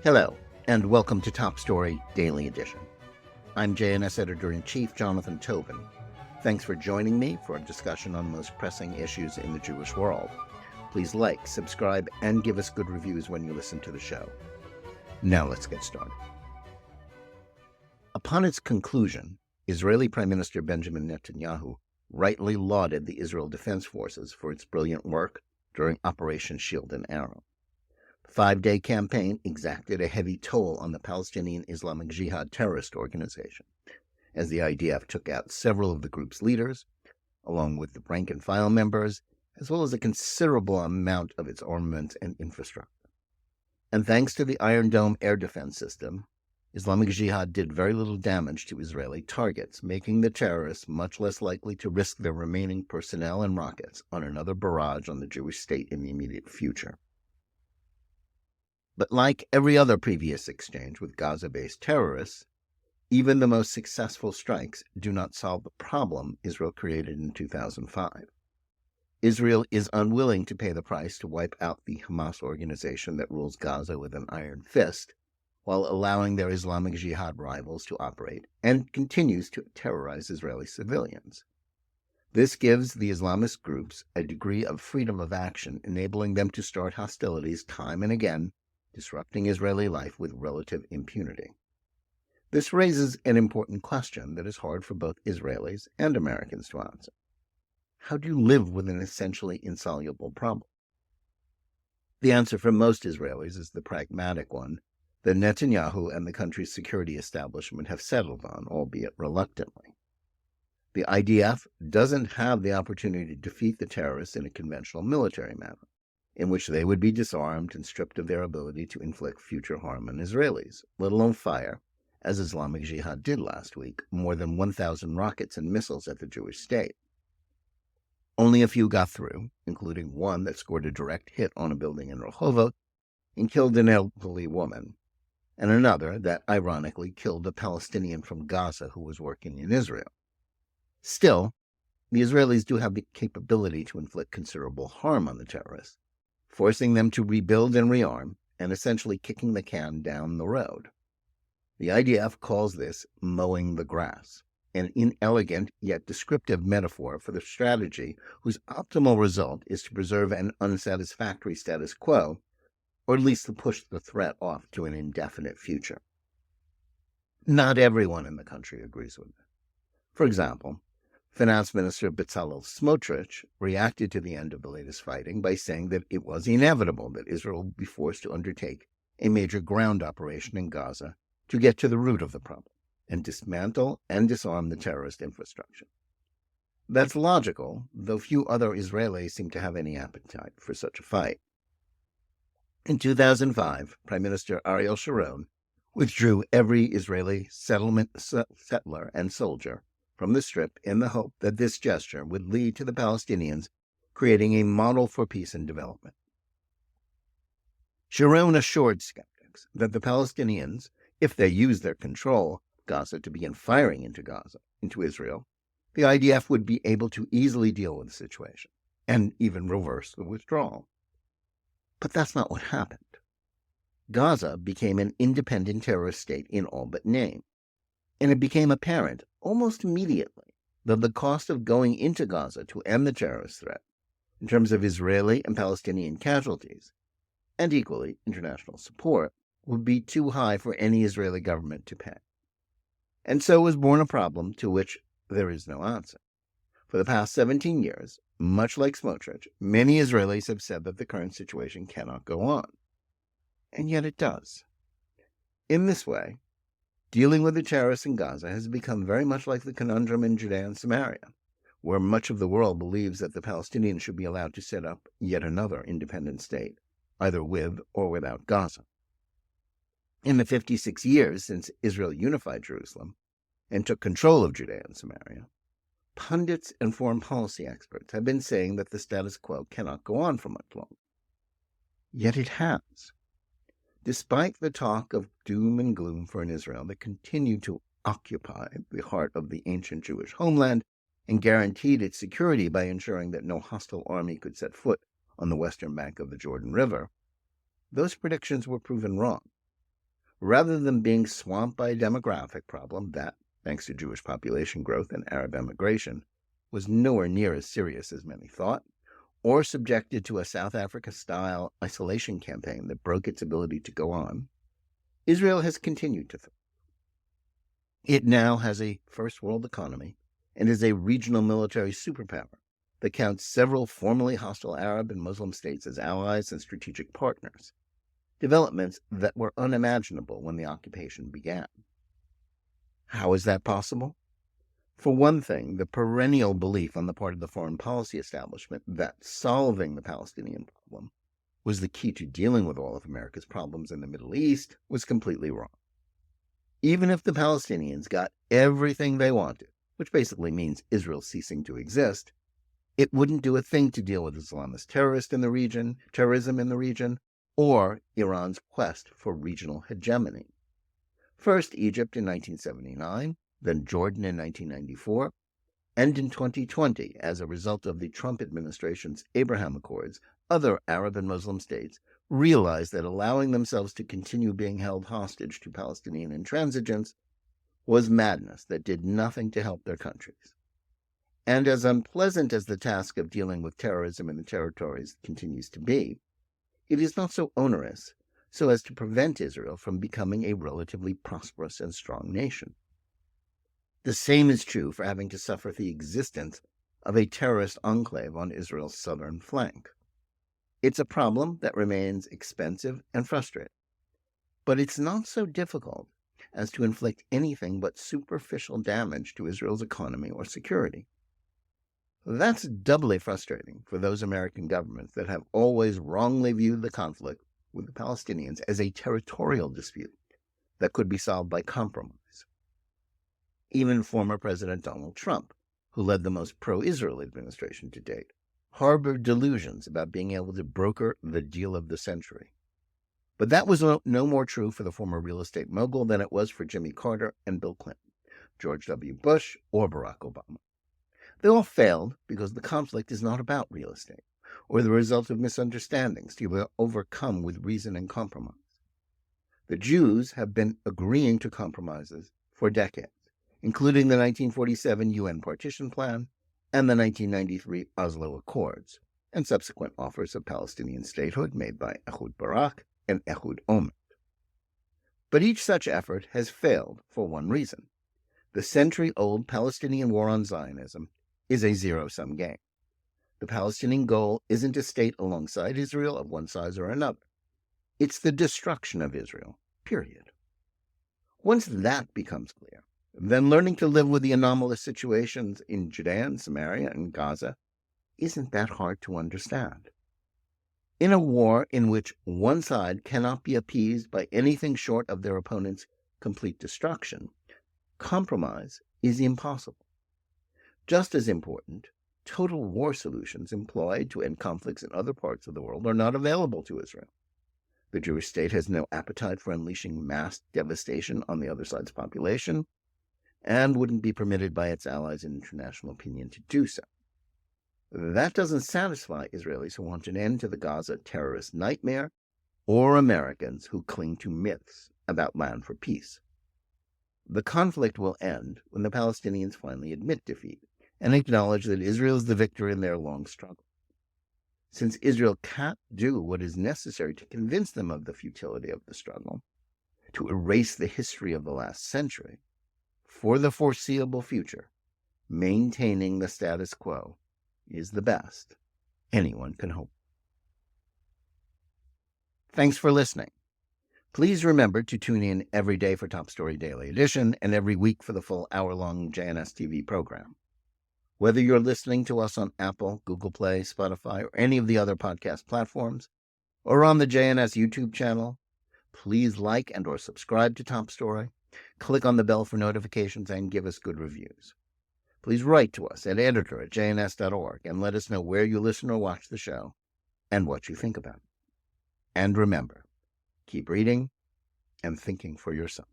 Hello, and welcome to Top Story Daily Edition. I'm JNS Editor-in-Chief Jonathan Tobin. Thanks for joining me for a discussion on the most pressing issues in the Jewish world. Please like, subscribe, and give us good reviews when you listen to the show. Now let's get started. Upon its conclusion, Israeli Prime Minister Benjamin Netanyahu rightly lauded the Israel Defense Forces for its brilliant work during Operation Shield and Arrow. The 5-day campaign exacted a heavy toll on the Palestinian Islamic Jihad terrorist organization, as the IDF took out several of the group's leaders, along with the rank-and-file members, as well as a considerable amount of its armaments and infrastructure. And thanks to the Iron Dome air defense system, Islamic Jihad did very little damage to Israeli targets, making the terrorists much less likely to risk their remaining personnel and rockets on another barrage on the Jewish state in the immediate future. But like every other previous exchange with Gaza-based terrorists, even the most successful strikes do not solve the problem Israel created in 2005. Israel is unwilling to pay the price to wipe out the Hamas organization that rules Gaza with an iron fist, while allowing their Islamic Jihad rivals to operate, and continues to terrorize Israeli civilians. This gives the Islamist groups a degree of freedom of action, enabling them to start hostilities time and again, disrupting Israeli life with relative impunity. This raises an important question that is hard for both Israelis and Americans to answer. How do you live with an essentially insoluble problem? The answer for most Israelis is the pragmatic one that Netanyahu and the country's security establishment have settled on, albeit reluctantly. The IDF doesn't have the opportunity to defeat the terrorists in a conventional military manner, in which they would be disarmed and stripped of their ability to inflict future harm on Israelis, let alone fire, as Islamic Jihad did last week, more than 1,000 rockets and missiles at the Jewish state. Only a few got through, including one that scored a direct hit on a building in Rehovot and killed an elderly woman, and another that ironically killed a Palestinian from Gaza who was working in Israel. Still, the Israelis do have the capability to inflict considerable harm on the terrorists, forcing them to rebuild and rearm, and essentially kicking the can down the road. The IDF calls this mowing the grass, an inelegant yet descriptive metaphor for the strategy whose optimal result is to preserve an unsatisfactory status quo, or at least to push the threat off to an indefinite future. Not everyone in the country agrees with it. For example, Finance Minister Bezalel Smotrich reacted to the end of the latest fighting by saying that it was inevitable that Israel would be forced to undertake a major ground operation in Gaza to get to the root of the problem and dismantle and disarm the terrorist infrastructure. That's logical, though few other Israelis seem to have any appetite for such a fight. In 2005, Prime Minister Ariel Sharon withdrew every Israeli settler and soldier from the Strip in the hope that this gesture would lead to the Palestinians creating a model for peace and development. Sharon assured skeptics that the Palestinians, if they used their control Gaza to begin firing into Israel, the IDF would be able to easily deal with the situation and even reverse the withdrawal. But that's not what happened. Gaza became an independent terrorist state in all but name, and it became apparent almost immediately that the cost of going into Gaza to end the terrorist threat, in terms of Israeli and Palestinian casualties, and equally international support, would be too high for any Israeli government to pay. And so was born a problem to which there is no answer. For the past 17 years, much like Smotrich, many Israelis have said that the current situation cannot go on. And yet it does. In this way, dealing with the terrorists in Gaza has become very much like the conundrum in Judea and Samaria, where much of the world believes that the Palestinians should be allowed to set up yet another independent state, either with or without Gaza. In the 56 years since Israel unified Jerusalem and took control of Judea and Samaria, pundits and foreign policy experts have been saying that the status quo cannot go on for much longer. Yet it has. Despite the talk of doom and gloom for an Israel that continued to occupy the heart of the ancient Jewish homeland and guaranteed its security by ensuring that no hostile army could set foot on the western bank of the Jordan River, those predictions were proven wrong. rather than being swamped by a demographic problem that, thanks to Jewish population growth and Arab emigration, was nowhere near as serious as many thought, or subjected to a South Africa-style isolation campaign that broke its ability to go on, Israel has continued to thrive. It now has a first-world economy and is a regional military superpower that counts several formerly hostile Arab and Muslim states as allies and strategic partners, developments that were unimaginable when the occupation began. How is that possible? For one thing, the perennial belief on the part of the foreign policy establishment that solving the Palestinian problem was the key to dealing with all of America's problems in the Middle East was completely wrong. Even if the Palestinians got everything they wanted, which basically means Israel ceasing to exist, it wouldn't do a thing to deal with Islamist terrorism in the region, or Iran's quest for regional hegemony. First Egypt in 1979, then Jordan in 1994, and in 2020, as a result of the Trump administration's Abraham Accords, other Arab and Muslim states realized that allowing themselves to continue being held hostage to Palestinian intransigence was madness that did nothing to help their countries. And as unpleasant as the task of dealing with terrorism in the territories continues to be, it is not so onerous so as to prevent Israel from becoming a relatively prosperous and strong nation. The same is true for having to suffer the existence of a terrorist enclave on Israel's southern flank. It's a problem that remains expensive and frustrating, but it's not so difficult as to inflict anything but superficial damage to Israel's economy or security. That's doubly frustrating for those American governments that have always wrongly viewed the conflict with the Palestinians as a territorial dispute that could be solved by compromise. Even former President Donald Trump, who led the most pro-Israel administration to date, harbored delusions about being able to broker the deal of the century. But that was no more true for the former real estate mogul than it was for Jimmy Carter and Bill Clinton, George W. Bush, or Barack Obama. They all failed because the conflict is not about real estate, or the result of misunderstandings to be overcome with reason and compromise. The Jews have been agreeing to compromises for decades, including the 1947 UN Partition Plan and the 1993 Oslo Accords, and subsequent offers of Palestinian statehood made by Ehud Barak and Ehud Olmert. But each such effort has failed for one reason. The century-old Palestinian war on Zionism is a zero-sum game. The Palestinian goal isn't a state alongside Israel of one size or another. It's the destruction of Israel, period. Once that becomes clear, then learning to live with the anomalous situations in Judea and Samaria and Gaza isn't that hard to understand. In a war in which one side cannot be appeased by anything short of their opponent's complete destruction, compromise is impossible. Just as important, total war solutions employed to end conflicts in other parts of the world are not available to Israel. The Jewish state has no appetite for unleashing mass devastation on the other side's population, and wouldn't be permitted by its allies in international opinion to do so. That doesn't satisfy Israelis who want an end to the Gaza terrorist nightmare, or Americans who cling to myths about land for peace. The conflict will end when the Palestinians finally admit defeat and acknowledge that Israel is the victor in their long struggle. Since Israel can't do what is necessary to convince them of the futility of the struggle, to erase the history of the last century, for the foreseeable future, maintaining the status quo is the best anyone can hope. Thanks for listening. Please remember to tune in every day for Top Story Daily Edition and every week for the full hour-long JNS TV program. Whether you're listening to us on Apple, Google Play, Spotify, or any of the other podcast platforms, or on the JNS YouTube channel, please like and or subscribe to Top Story, click on the bell for notifications, and give us good reviews. Please write to us at editor@jns.org and let us know where you listen or watch the show and what you think about it. And remember, keep reading and thinking for yourself.